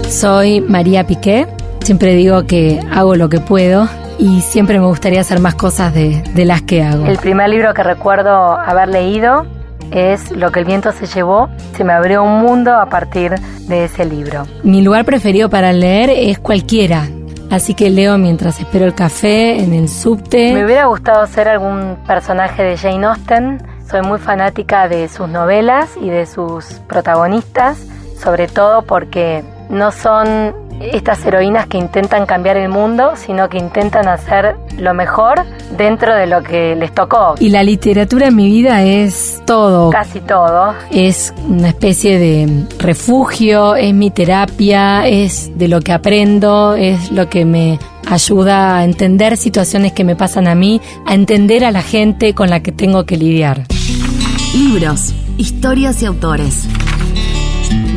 Soy María Piqué, siempre digo que hago lo que puedo y siempre me gustaría hacer más cosas de las que hago. El primer libro que recuerdo haber leído es Lo que el viento se llevó. Se me abrió un mundo a partir de ese libro. Mi lugar preferido para leer es cualquiera, así que leo mientras espero el café, en el subte. Me hubiera gustado ser algún personaje de Jane Austen. Soy muy fanática de sus novelas y de sus protagonistas, sobre todo porque no son estas heroínas que intentan cambiar el mundo, sino que intentan hacer lo mejor dentro de lo que les tocó. Y la literatura en mi vida es todo. Casi todo. Es una especie de refugio, es mi terapia, es de lo que aprendo, es lo que me ayuda a entender situaciones que me pasan a mí, a entender a la gente con la que tengo que lidiar. Libros, historias y autores.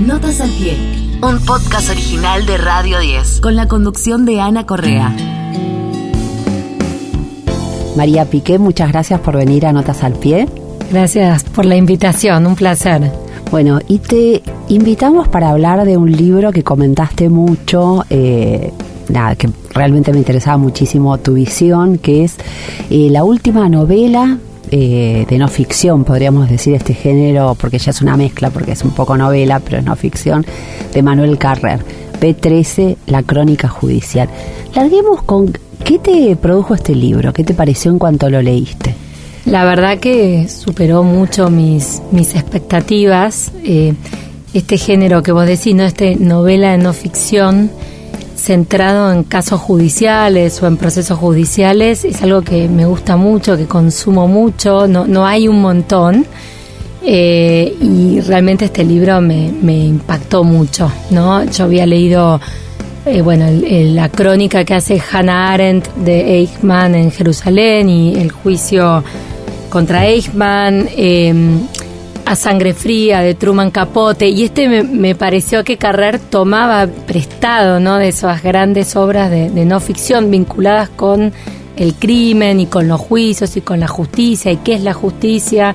Notas al pie. Un podcast original de Radio 10, con la conducción de Ana Correa. María Piqué, muchas gracias por venir a Notas al Pie. Gracias por la invitación, un placer. Bueno, y te invitamos para hablar de un libro que comentaste mucho, que realmente me interesaba muchísimo tu visión, que es la última novela de no ficción, podríamos decir este género, porque ya es una mezcla, porque es un poco novela, pero es no ficción, de Manuel Carrer, P13, La crónica judicial. Larguemos con, ¿qué te produjo este libro? ¿Qué te pareció en cuanto lo leíste? La verdad que superó mucho mis expectativas. Este género que vos decís, ¿no? Este novela de no ficción centrado en casos judiciales o en procesos judiciales, es algo que me gusta mucho, que consumo mucho, no hay un montón, y realmente este libro me impactó mucho, ¿no? Yo había leído la crónica que hace Hannah Arendt de Eichmann en Jerusalén y el juicio contra Eichmann, A sangre fría de Truman Capote, y me pareció que Carrer tomaba prestado, ¿no?, de esas grandes obras de no ficción vinculadas con el crimen y con los juicios y con la justicia y qué es la justicia,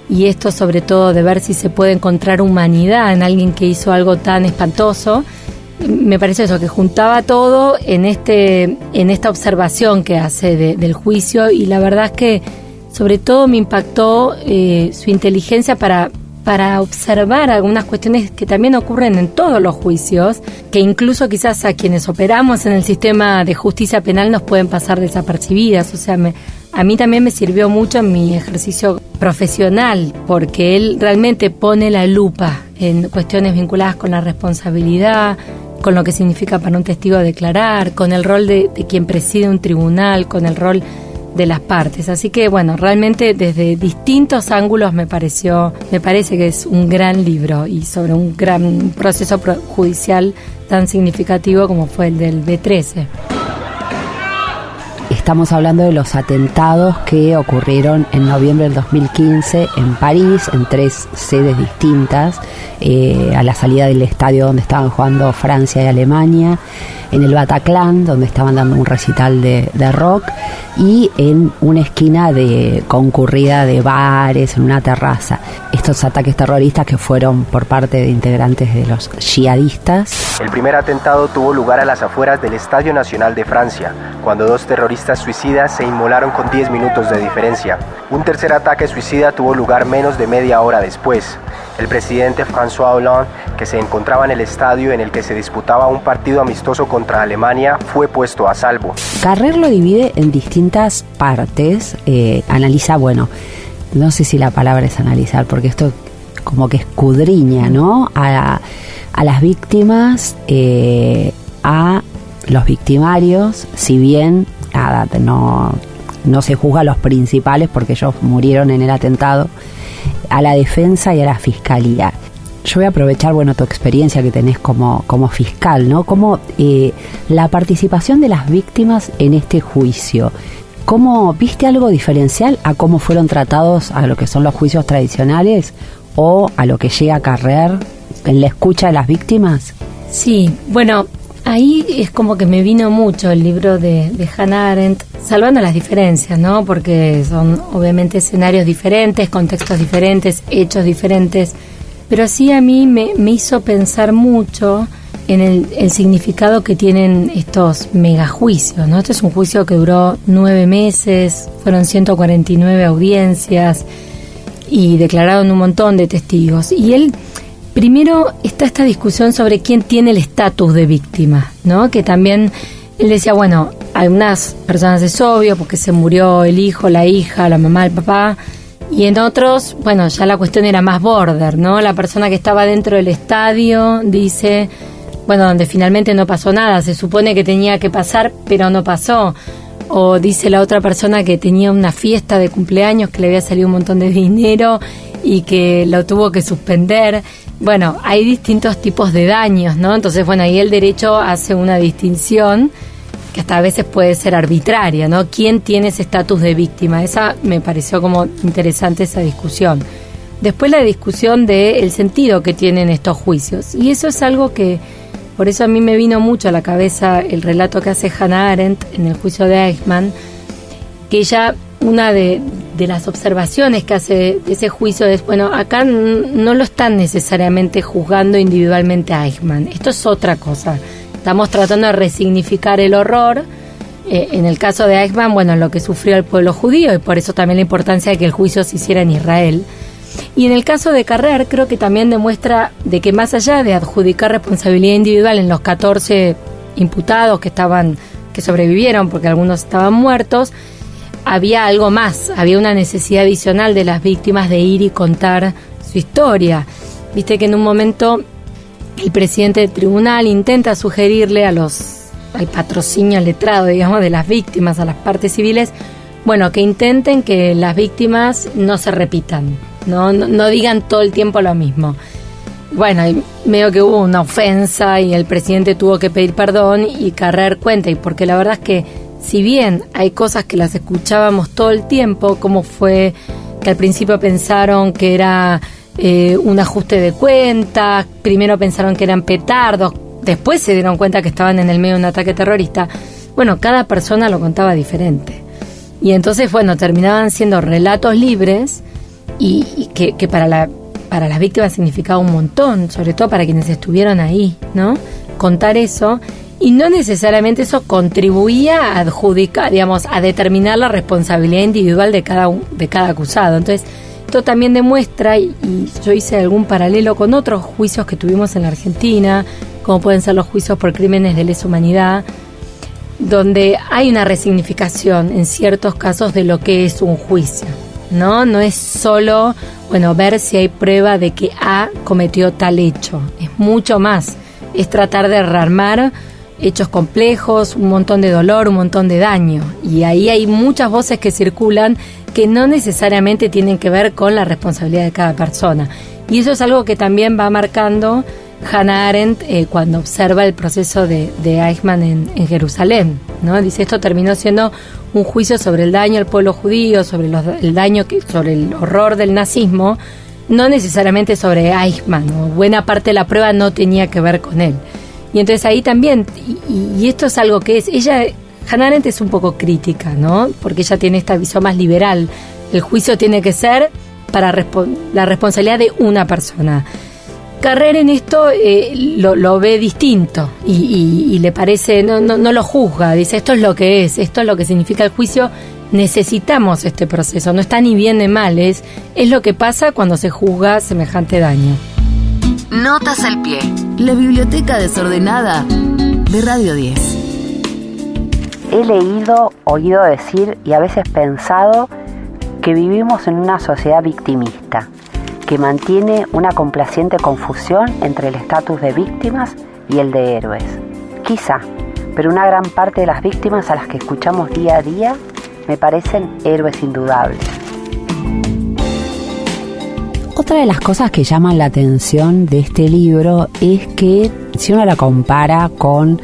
y esto sobre todo de ver si se puede encontrar humanidad en alguien que hizo algo tan espantoso. Me pareció eso, que juntaba todo en esta observación que hace del juicio, y la verdad es que sobre todo me impactó su inteligencia para observar algunas cuestiones que también ocurren en todos los juicios, que incluso quizás a quienes operamos en el sistema de justicia penal nos pueden pasar desapercibidas. O sea, a mí también me sirvió mucho en mi ejercicio profesional, porque él realmente pone la lupa en cuestiones vinculadas con la responsabilidad, con lo que significa para un testigo declarar, con el rol de quien preside un tribunal, con el rol de las partes. Así que bueno, realmente desde distintos ángulos me parece que es un gran libro, y sobre un gran proceso judicial tan significativo como fue el del B13. Estamos hablando de los atentados que ocurrieron en noviembre del 2015 en París, en 3 sedes distintas, a la salida del estadio donde estaban jugando Francia y Alemania, en el Bataclan, donde estaban dando un recital de rock, y en una esquina concurrida de bares, en una terraza. Estos ataques terroristas que fueron por parte de integrantes de los yihadistas. El primer atentado tuvo lugar a las afueras del Estadio Nacional de Francia, cuando 2 terroristas suicidas se inmolaron con 10 minutos de diferencia. Un tercer ataque suicida tuvo lugar menos de media hora después. El presidente François Hollande, que se encontraba en el estadio en el que se disputaba un partido amistoso contra Alemania, fue puesto a salvo. Carrer lo divide en distintas partes, analiza, no sé si la palabra es analizar, porque esto como que escudriña, ¿no?, a las víctimas, a los victimarios, si bien no se juzga a los principales porque ellos murieron en el atentado, a la defensa y a la fiscalía. Yo voy a aprovechar, tu experiencia que tenés como fiscal, ¿no? Como la participación de las víctimas en este juicio. ¿Cómo viste algo diferencial a cómo fueron tratados a lo que son los juicios tradicionales o a lo que llega a Carrer en la escucha de las víctimas? Sí, ahí es como que me vino mucho el libro de Hannah Arendt, salvando las diferencias, ¿no? Porque son obviamente escenarios diferentes, contextos diferentes, hechos diferentes, pero sí a mí me hizo pensar mucho en el significado que tienen estos megajuicios, ¿no? Este es un juicio que duró 9 meses, fueron 149 audiencias y declararon un montón de testigos. Y él, primero está esta discusión sobre quién tiene el estatus de víctima, ¿no? Que también él decía, bueno, algunas personas es obvio porque se murió el hijo, la hija, la mamá, el papá, y en otros, bueno, ya la cuestión era más border, ¿no? La persona que estaba dentro del estadio dice, bueno, donde finalmente no pasó nada, se supone que tenía que pasar, pero no pasó. O dice la otra persona que tenía una fiesta de cumpleaños, que le había salido un montón de dinero y que lo tuvo que suspender. Bueno, hay distintos tipos de daños, ¿no? Entonces, bueno, ahí el derecho hace una distinción que hasta a veces puede ser arbitraria, ¿no? ¿Quién tiene ese estatus de víctima? Esa me pareció como interesante esa discusión. Después la discusión del sentido que tienen estos juicios. Y eso es algo que, por eso a mí me vino mucho a la cabeza el relato que hace Hannah Arendt en el juicio de Eichmann, que ella, una de las observaciones que hace de ese juicio es, bueno, acá no lo están necesariamente juzgando individualmente a Eichmann, esto es otra cosa. Estamos tratando de resignificar el horror, en el caso de Eichmann, bueno, lo que sufrió el pueblo judío, y por eso también la importancia de que el juicio se hiciera en Israel. Y en el caso de Carrer, creo que también demuestra de que más allá de adjudicar responsabilidad individual en los 14 imputados que sobrevivieron, porque algunos estaban muertos, había algo más, había una necesidad adicional de las víctimas de ir y contar su historia. Viste que en un momento el presidente del tribunal intenta sugerirle al patrocinio letrado, digamos, de las víctimas, a las partes civiles, bueno, que intenten que las víctimas no se repitan, no digan todo el tiempo lo mismo. Bueno, y medio que hubo una ofensa y el presidente tuvo que pedir perdón y Carrer cuenta, y porque la verdad es que si bien hay cosas que las escuchábamos todo el tiempo, como fue que al principio pensaron que era un ajuste de cuentas, primero pensaron que eran petardos, después se dieron cuenta que estaban en el medio de un ataque terrorista, bueno, cada persona lo contaba diferente. Y entonces, bueno, terminaban siendo relatos libres y que para las víctimas significaba un montón, sobre todo para quienes estuvieron ahí, ¿no? Contar eso, y no necesariamente eso contribuía a adjudicar, digamos, a determinar la responsabilidad individual de cada acusado. Entonces, esto también demuestra, y yo hice algún paralelo con otros juicios que tuvimos en la Argentina, como pueden ser los juicios por crímenes de lesa humanidad, donde hay una resignificación en ciertos casos de lo que es un juicio, ¿no? No es solo, bueno, ver si hay prueba de que A cometió tal hecho, es mucho más, es tratar de rearmar hechos complejos, un montón de dolor, un montón de daño, y ahí hay muchas voces que circulan que no necesariamente tienen que ver con la responsabilidad de cada persona, y eso es algo que también va marcando Hannah Arendt cuando observa el proceso de Eichmann en Jerusalén, ¿no? Dice, esto terminó siendo un juicio sobre el daño al pueblo judío, sobre sobre el horror del nazismo, no necesariamente sobre Eichmann, ¿no? Buena parte de la prueba no tenía que ver con él. Y entonces ahí también, y esto es algo que Hannah Arendt es un poco crítica, ¿no? Porque ella tiene esta visión más liberal. El juicio tiene que ser para la responsabilidad de una persona. Carrer en esto lo ve distinto y le parece, no lo juzga, dice esto es lo que esto es lo que significa el juicio, necesitamos este proceso, no está ni bien ni mal, es lo que pasa cuando se juzga semejante daño. Notas al pie, la biblioteca desordenada de Radio 10. He leído, oído decir y a veces pensado que vivimos en una sociedad victimista, que mantiene una complaciente confusión entre el estatus de víctimas y el de héroes. Quizá, pero una gran parte de las víctimas a las que escuchamos día a día me parecen héroes indudables. Otra de las cosas que llaman la atención de este libro es que si uno la compara con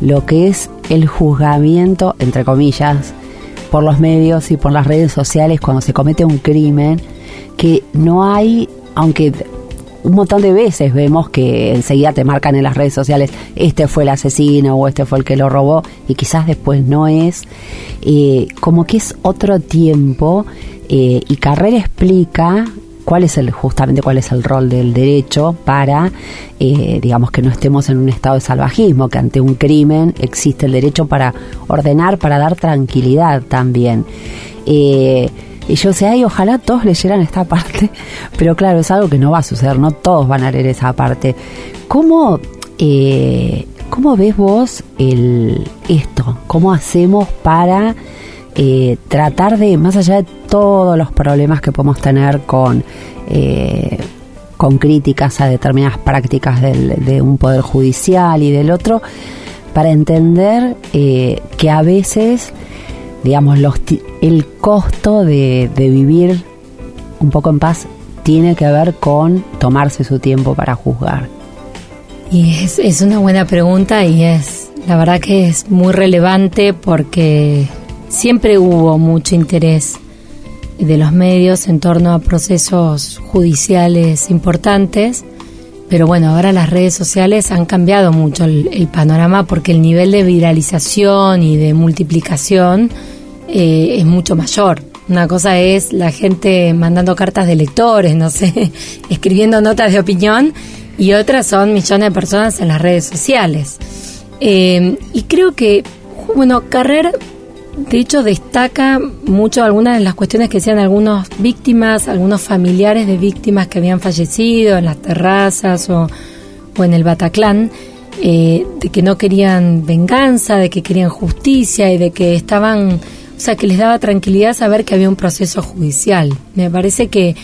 lo que es el juzgamiento, entre comillas, por los medios y por las redes sociales cuando se comete un crimen, que no hay, aunque un montón de veces vemos que enseguida te marcan en las redes sociales este fue el asesino o este fue el que lo robó y quizás después no es, como que es otro tiempo, y Carrer explica cuál es el rol del derecho para, digamos, que no estemos en un estado de salvajismo, que ante un crimen existe el derecho para ordenar, para dar tranquilidad también. Y yo sé, ojalá todos leyeran esta parte, pero claro, es algo que no va a suceder, no todos van a leer esa parte. ¿Cómo ves vos esto? ¿Cómo hacemos para tratar de, más allá de todos los problemas que podemos tener con críticas a determinadas prácticas de un poder judicial y del otro, para entender que a veces, digamos, el costo de vivir un poco en paz tiene que ver con tomarse su tiempo para juzgar? Y es una buena pregunta, y la verdad que es muy relevante, porque siempre hubo mucho interés de los medios en torno a procesos judiciales importantes, pero bueno, ahora las redes sociales han cambiado mucho el panorama, porque el nivel de viralización y de multiplicación es mucho mayor. Una cosa es la gente mandando cartas de lectores, no sé, escribiendo notas de opinión, y otras son millones de personas en las redes sociales. Y creo que, bueno, Carrer, de hecho, destaca mucho algunas de las cuestiones que decían algunas víctimas, algunos familiares de víctimas que habían fallecido en las terrazas o en el Bataclan, de que no querían venganza, de que querían justicia y de que estaban, o sea, que les daba tranquilidad saber que había un proceso judicial. Me parece que,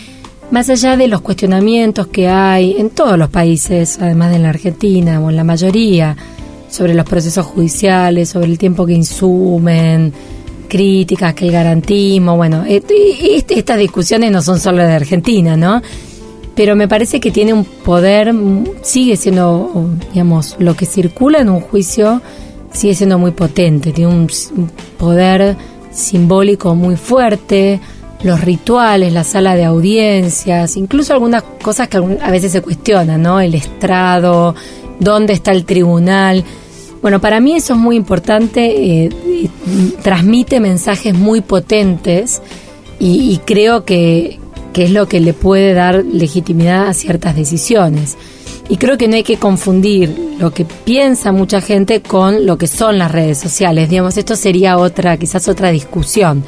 más allá de los cuestionamientos que hay en todos los países, además de en la Argentina o en la mayoría, sobre los procesos judiciales, sobre el tiempo que insumen, críticas, que el garantismo, bueno, estas discusiones no son solo de Argentina, ¿no? Pero me parece que tiene un poder, sigue siendo, digamos, lo que circula en un juicio sigue siendo muy potente, tiene un poder simbólico muy fuerte. Los rituales, la sala de audiencias, incluso algunas cosas que a veces se cuestionan, ¿no? El estrado, dónde está el tribunal. Bueno, para mí eso es muy importante, transmite mensajes muy potentes y creo que es lo que le puede dar legitimidad a ciertas decisiones. Y creo que no hay que confundir lo que piensa mucha gente con lo que son las redes sociales. Digamos, esto sería quizás otra discusión.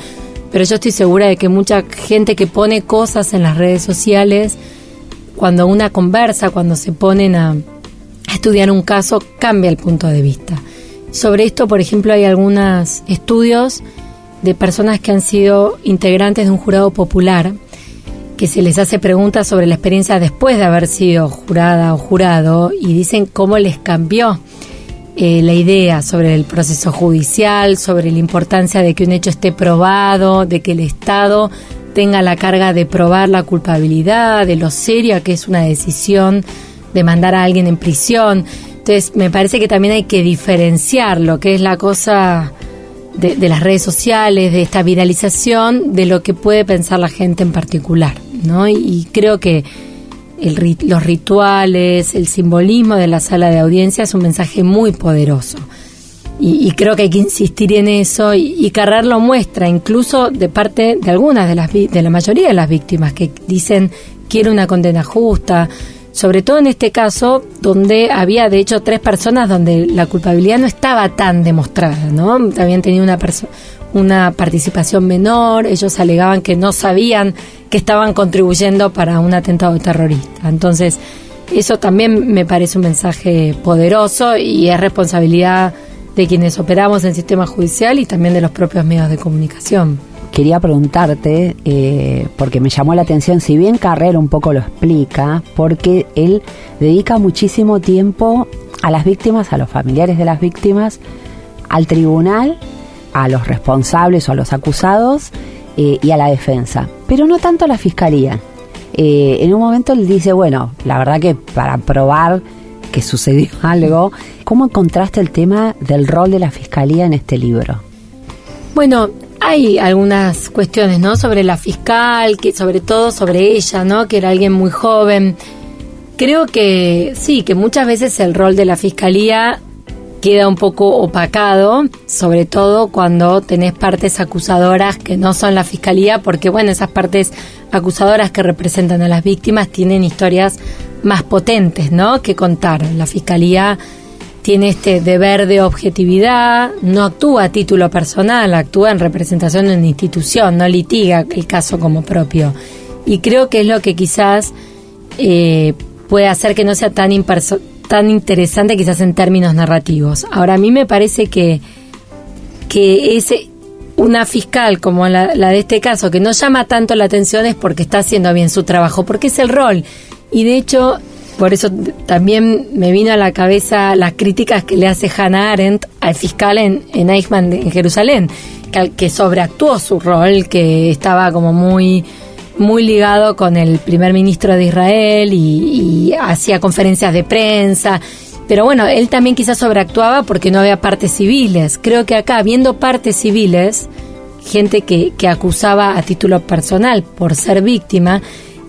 Pero yo estoy segura de que mucha gente que pone cosas en las redes sociales, cuando una conversa, cuando se ponen a estudiar un caso, cambia el punto de vista. Sobre esto, por ejemplo, hay algunos estudios de personas que han sido integrantes de un jurado popular, que se les hace preguntas sobre la experiencia después de haber sido jurada o jurado, y dicen cómo les cambió la idea sobre el proceso judicial, sobre la importancia de que un hecho esté probado, de que el Estado tenga la carga de probar la culpabilidad, de lo seria que es una decisión de mandar a alguien en prisión. Entonces, me parece que también hay que diferenciar lo que es la cosa de las redes sociales, de esta viralización, de lo que puede pensar la gente en particular, ¿no? Y creo que los rituales, el simbolismo de la sala de audiencia es un mensaje muy poderoso. Y creo que hay que insistir en eso, y Carrer lo muestra, incluso de parte de algunas de la mayoría de las víctimas, que dicen quiero una condena justa, sobre todo en este caso donde había de hecho 3 personas donde la culpabilidad no estaba tan demostrada, ¿no? Habían tenido una participación menor, ellos alegaban que no sabían que estaban contribuyendo para un atentado terrorista. Entonces, eso también me parece un mensaje poderoso, y es responsabilidad de quienes operamos en el sistema judicial y también de los propios medios de comunicación. Quería preguntarte, porque me llamó la atención, si bien Carrer un poco lo explica, porque él dedica muchísimo tiempo a las víctimas, a los familiares de las víctimas, al tribunal, a los responsables o a los acusados y a la defensa, pero no tanto a la fiscalía. En un momento él dice, bueno, la verdad que para probar que sucedió algo, ¿cómo encontraste el tema del rol de la fiscalía en este libro? Bueno, hay algunas cuestiones, ¿no?, sobre la fiscal, que sobre todo sobre ella, ¿no?, que era alguien muy joven. Creo que sí, que muchas veces el rol de la fiscalía queda un poco opacado, sobre todo cuando tenés partes acusadoras que no son la fiscalía, porque bueno, esas partes acusadoras que representan a las víctimas tienen historias más potentes, ¿no?, que contar. La Fiscalía tiene este deber de objetividad, no actúa a título personal, actúa en representación de una institución, no litiga el caso como propio. Y creo que es lo que quizás puede hacer que no sea tan interesante quizás en términos narrativos. Ahora, a mí me parece que una fiscal como la de este caso, que no llama tanto la atención, es porque está haciendo bien su trabajo, porque es el rol. Y de hecho, por eso también me vino a la cabeza las críticas que le hace Hannah Arendt al fiscal en Eichmann en Jerusalén, que sobreactuó su rol, que estaba como muy ligado con el primer ministro de Israel y hacía conferencias de prensa. Pero bueno, él también quizás sobreactuaba porque no había partes civiles. Creo que acá, viendo partes civiles, gente que acusaba a título personal por ser víctima,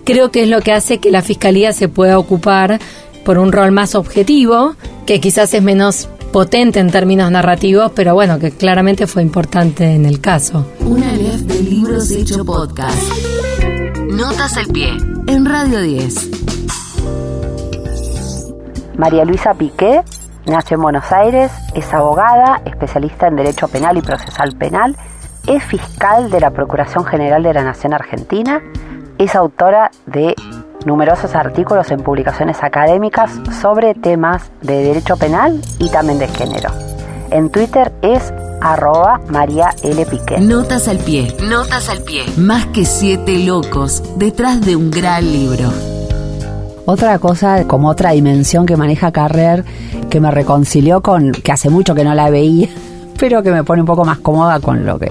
creo que es lo que hace que la Fiscalía se pueda ocupar por un rol más objetivo, que quizás es menos potente en términos narrativos, pero bueno, que claramente fue importante en el caso. Una Aleph de Libros Hecho Podcast. Notas al pie, en Radio 10. María Luisa Piqué nació en Buenos Aires, es abogada, especialista en Derecho Penal y Procesal Penal, es fiscal de la Procuración General de la Nación Argentina, es autora de numerosos artículos en publicaciones académicas sobre temas de derecho penal y también de género. En Twitter es @MariaLPiqué. Notas al pie. Notas al pie. Más que 7 locos detrás de un gran libro. Otra cosa, como otra dimensión que maneja Carrer, que me reconcilió con, que hace mucho que no la veía, pero que me pone un poco más cómoda con lo que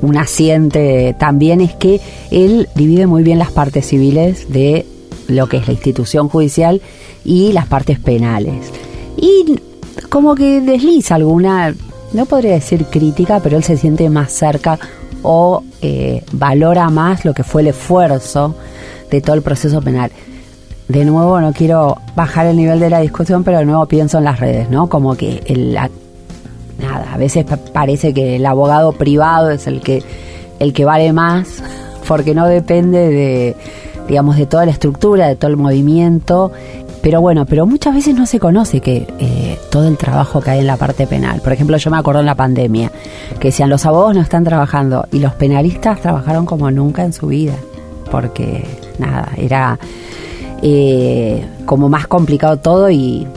una siente también, es que él divide muy bien las partes civiles de lo que es la institución judicial y las partes penales. Y como que desliza alguna, no podría decir crítica, pero él se siente más cerca o valora más lo que fue el esfuerzo de todo el proceso penal. De nuevo, no quiero bajar el nivel de la discusión, pero de nuevo pienso en las redes, ¿no? Como que a veces parece que el abogado privado es el que vale más, porque no depende de, digamos, de toda la estructura, de todo el movimiento. Pero bueno, pero muchas veces no se conoce que todo el trabajo que hay en la parte penal. Por ejemplo, yo me acuerdo en la pandemia que decían, los abogados no están trabajando, y los penalistas trabajaron como nunca en su vida, porque era como más complicado todo y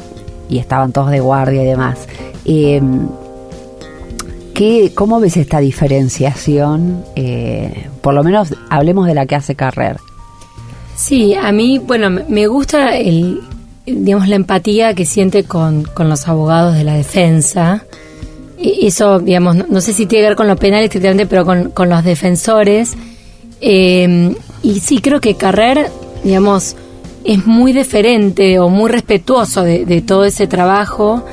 estaban todos de guardia y demás. ¿Cómo ves esta diferenciación? Por lo menos hablemos de la que hace Carrer. Sí, a mí, bueno, me gusta la empatía que siente con los abogados de la defensa. Eso, digamos, no sé si tiene que ver con lo penal estrictamente, pero con los defensores. Y sí, creo que Carrer, digamos, es muy deferente o muy respetuoso de todo ese trabajo.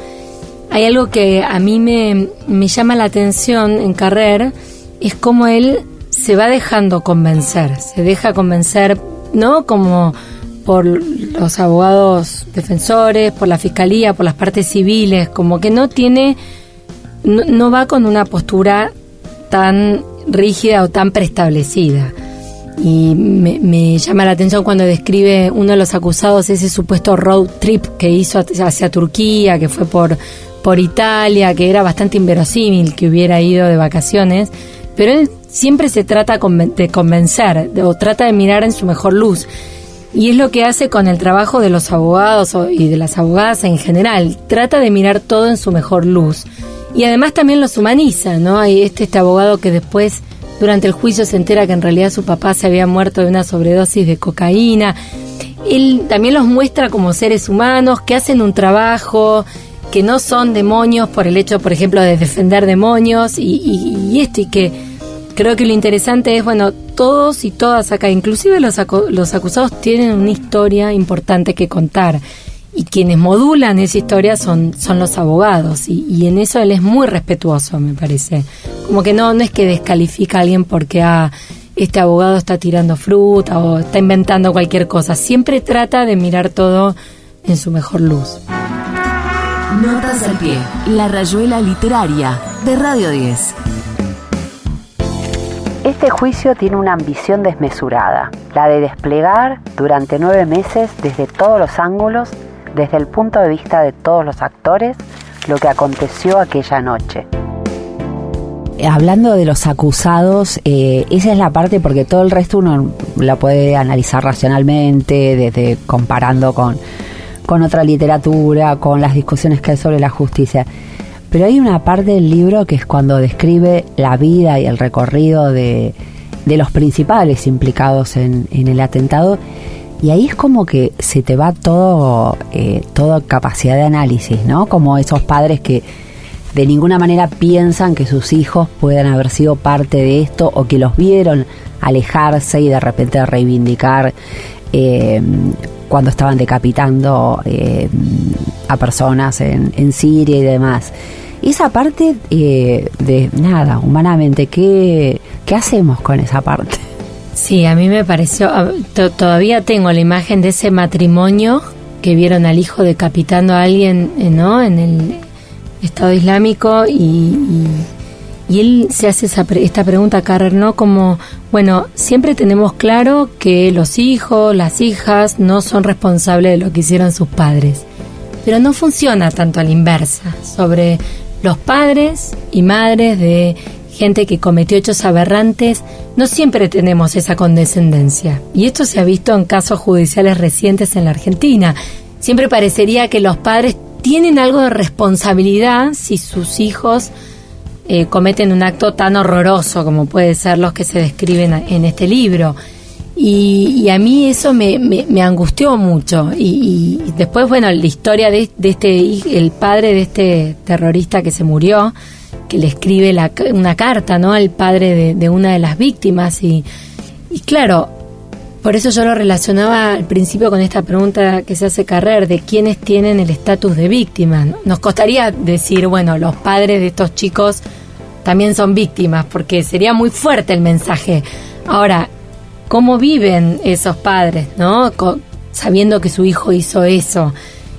Hay algo que a mí me llama la atención en Carrer, es cómo él se va dejando convencer, se deja convencer, ¿no? Como por los abogados defensores, por la fiscalía, por las partes civiles, como que no va con una postura tan rígida o tan preestablecida. Y me llama la atención cuando describe uno de los acusados ese supuesto road trip que hizo hacia Turquía, que fue por Italia, que era bastante inverosímil que hubiera ido de vacaciones, pero él siempre se trata de convencer, o trata de mirar en su mejor luz. Y es lo que hace con el trabajo de los abogados y de las abogadas en general. Trata de mirar todo en su mejor luz. Y además también los humaniza, ¿no? Hay este abogado que después, durante el juicio, se entera que en realidad su papá se había muerto de una sobredosis de cocaína. Él también los muestra como seres humanos que hacen un trabajo, que no son demonios por el hecho, por ejemplo, de defender demonios y que creo que lo interesante es, bueno, todos y todas acá, inclusive los acusados, tienen una historia importante que contar, y quienes modulan esa historia son los abogados, y en eso él es muy respetuoso, me parece. Como que no es que descalifica a alguien porque este abogado está tirando fruta o está inventando cualquier cosa. Siempre trata de mirar todo en su mejor luz. Notas al pie, la rayuela literaria de Radio 10. Este juicio tiene una ambición desmesurada, la de desplegar durante 9 meses desde todos los ángulos, desde el punto de vista de todos los actores, lo que aconteció aquella noche. Hablando de los acusados, esa es la parte, porque todo el resto uno la puede analizar racionalmente, desde comparando con otra literatura, con las discusiones que hay sobre la justicia. Pero hay una parte del libro que es cuando describe la vida y el recorrido de los principales implicados en el atentado, y ahí es como que se te va toda capacidad de análisis, ¿no? Como esos padres que de ninguna manera piensan que sus hijos puedan haber sido parte de esto, o que los vieron alejarse y de repente reivindicar cuando estaban decapitando a personas en Siria y demás. Esa parte de nada, humanamente, ¿qué hacemos con esa parte? Sí, a mí me pareció, todavía tengo la imagen de ese matrimonio que vieron al hijo decapitando a alguien, ¿no?, en el Estado Islámico, y él se hace esta pregunta a Carrer, ¿no? Como, bueno, siempre tenemos claro que los hijos, las hijas no son responsables de lo que hicieron sus padres, pero no funciona tanto a la inversa, sobre los padres y madres de gente que cometió hechos aberrantes. No siempre tenemos esa condescendencia, y esto se ha visto en casos judiciales recientes en la Argentina. Siempre parecería que los padres tienen algo de responsabilidad si sus hijos cometen un acto tan horroroso como puede ser los que se describen en este libro. Y a mí eso me angustió mucho. Y después, bueno, la historia de el padre de este terrorista que se murió, que le escribe una carta, ¿no?, al padre de una de las víctimas. Y claro, por eso yo lo relacionaba al principio con esta pregunta que se hace Carrer, de quiénes tienen el estatus de víctima, ¿no? Nos costaría decir, bueno, los padres de estos chicos también son víctimas, porque sería muy fuerte el mensaje. Ahora, ¿cómo viven esos padres, ¿no?, sabiendo que su hijo hizo eso?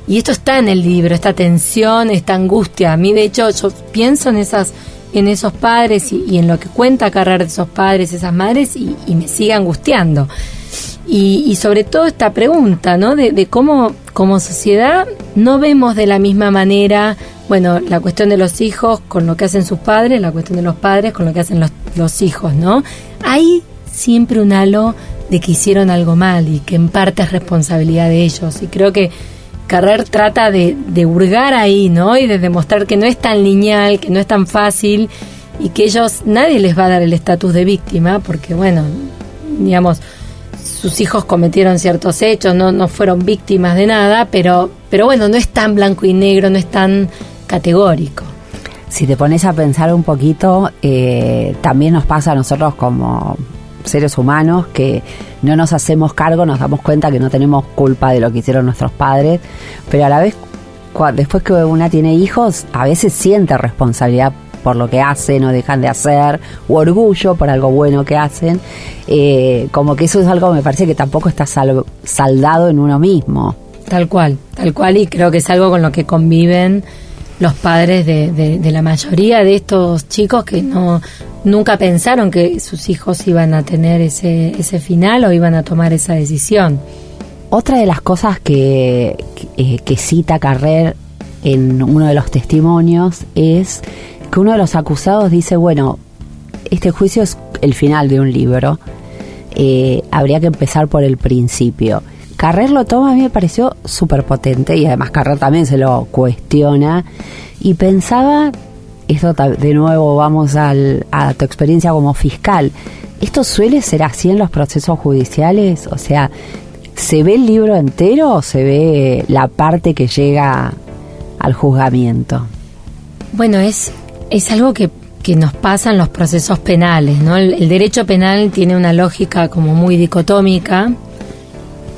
Y esto está en el libro, esta tensión, esta angustia. A mí, de hecho, yo pienso en esos padres y en lo que cuenta Carrer de esos padres, esas madres, y me sigue angustiando. Y sobre todo esta pregunta, ¿no?, de cómo como sociedad no vemos de la misma manera, bueno, la cuestión de los hijos con lo que hacen sus padres, la cuestión de los padres con lo que hacen los hijos, ¿no? Hay siempre un halo de que hicieron algo mal y que en parte es responsabilidad de ellos. Y creo que Carrer trata de hurgar ahí, ¿no?, y de demostrar que no es tan lineal, que no es tan fácil, y que nadie les va a dar el estatus de víctima, porque, bueno, digamos, sus hijos cometieron ciertos hechos, no fueron víctimas de nada, pero bueno, no es tan blanco y negro, no es tan categórico. Si te pones a pensar un poquito, también nos pasa a nosotros como seres humanos que no nos hacemos cargo, nos damos cuenta que no tenemos culpa de lo que hicieron nuestros padres, pero a la vez, después que una tiene hijos, a veces siente responsabilidad por lo que hacen o dejan de hacer, o orgullo por algo bueno que hacen, como que eso es algo, me parece que tampoco está saldado en uno mismo. Tal cual, y creo que es algo con lo que conviven los padres de la mayoría de estos chicos que nunca pensaron que sus hijos iban a tener ese final o iban a tomar esa decisión. Otra de las cosas que cita Carrer en uno de los testimonios es que uno de los acusados dice, bueno, este juicio es el final de un libro, habría que empezar por el principio. Carrer lo toma, a mí me pareció súper potente, y además Carrer también se lo cuestiona, y pensaba, esto de nuevo vamos a tu experiencia como fiscal, ¿esto suele ser así en los procesos judiciales? O sea, ¿se ve el libro entero o se ve la parte que llega al juzgamiento? Bueno, es algo que nos pasa en los procesos penales, ¿no? El derecho penal tiene una lógica como muy dicotómica,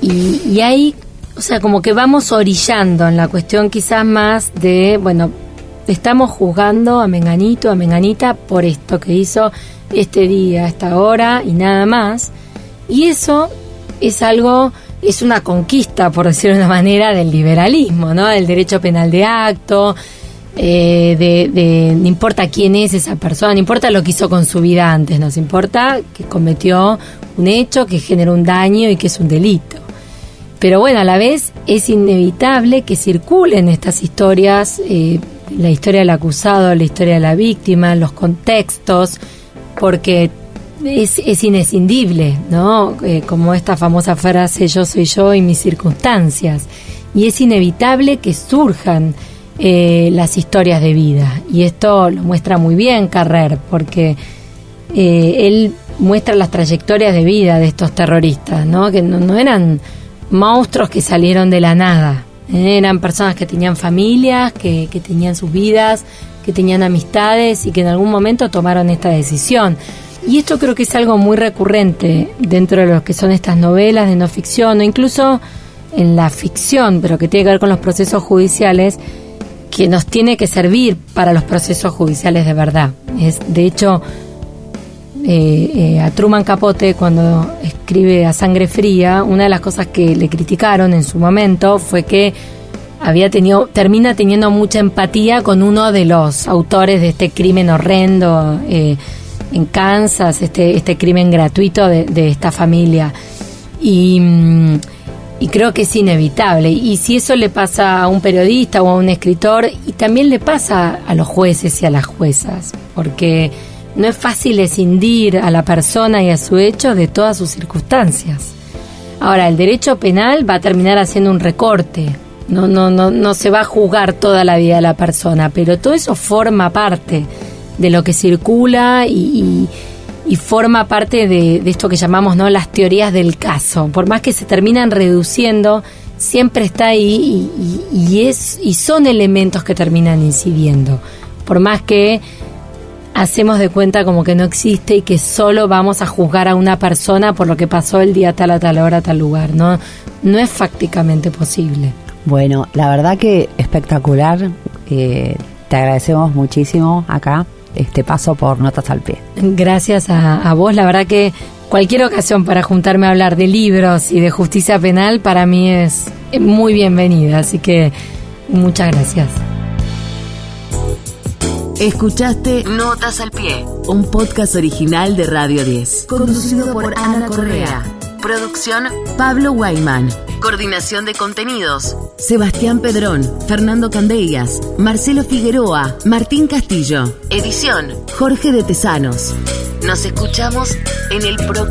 y hay, o sea, como que vamos orillando en la cuestión quizás más de, bueno, estamos juzgando a menganito, a menganita por esto que hizo este día, esta hora y nada más. Y eso es algo, es una conquista, por decirlo de una manera, del liberalismo, ¿no? Del derecho penal de acto, no importa quién es esa persona, no importa lo que hizo con su vida antes, nos importa que cometió un hecho que generó un daño y que es un delito. Pero bueno, a la vez es inevitable que circulen estas historias, la historia del acusado, la historia de la víctima, los contextos, porque es inescindible, ¿no? Como esta famosa frase, yo soy yo y mis circunstancias. Y es inevitable que surjan las historias de vida. Y esto lo muestra muy bien Carrer, porque él muestra las trayectorias de vida de estos terroristas, ¿no? Que no eran monstruos que salieron de la nada. Eran personas que tenían familias, que tenían sus vidas, que tenían amistades y que en algún momento tomaron esta decisión. Y esto creo que es algo muy recurrente dentro de lo que son estas novelas de no ficción, o incluso en la ficción, pero que tiene que ver con los procesos judiciales, que nos tiene que servir para los procesos judiciales de verdad. De hecho, a Truman Capote, cuando escribe A Sangre Fría, una de las cosas que le criticaron en su momento fue que termina teniendo mucha empatía con uno de los autores de este crimen horrendo en Kansas, este crimen gratuito de esta familia. Y creo que es inevitable. Y si eso le pasa a un periodista o a un escritor, y también le pasa a los jueces y a las juezas, porque no es fácil escindir a la persona y a su hecho de todas sus circunstancias. Ahora, el derecho penal va a terminar haciendo un recorte. No se va a juzgar toda la vida de la persona, pero todo eso forma parte de lo que circula y forma parte de esto que llamamos, ¿no?, las teorías del caso. Por más que se terminan reduciendo, siempre está ahí y son elementos que terminan incidiendo. Por más que hacemos de cuenta como que no existe y que solo vamos a juzgar a una persona por lo que pasó el día tal a tal hora a tal lugar, no es fácticamente posible. Bueno, la verdad que espectacular. Te agradecemos muchísimo acá este paso por Notas al Pie. Gracias a vos. La verdad que cualquier ocasión para juntarme a hablar de libros y de justicia penal para mí es muy bienvenida, así que muchas gracias. Escuchaste Notas al Pie, un podcast original de Radio 10, conducido por Ana Correa. Producción Pablo Guayman. Coordinación de contenidos Sebastián Pedrón, Fernando Candellas, Marcelo Figueroa, Martín Castillo. Edición Jorge de Tesanos. Nos escuchamos en el próximo